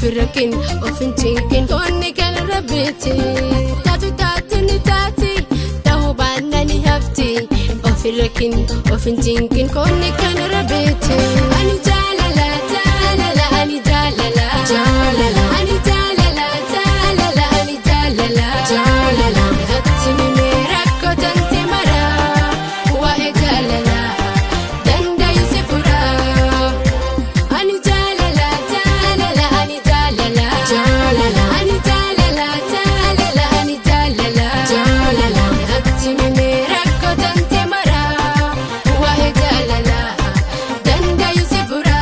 ofirakin ofintinkin konni kan rabiti tatu tati tahubanani hafti ofirakin ofintinkin konni kan rabiti ani jalala jalala ani jalala jalala ani jalala jalala ani jalala jalala hatimi merakko tanti mara wa jalala danda yusifura ani jalala jalala ani jalala jalala ani jalala jalala ani jalala jalala hatimi merakko tanti mara wa jalala danda yusifura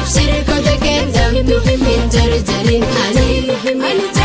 Sirko da kenda, himi jar jarin, ani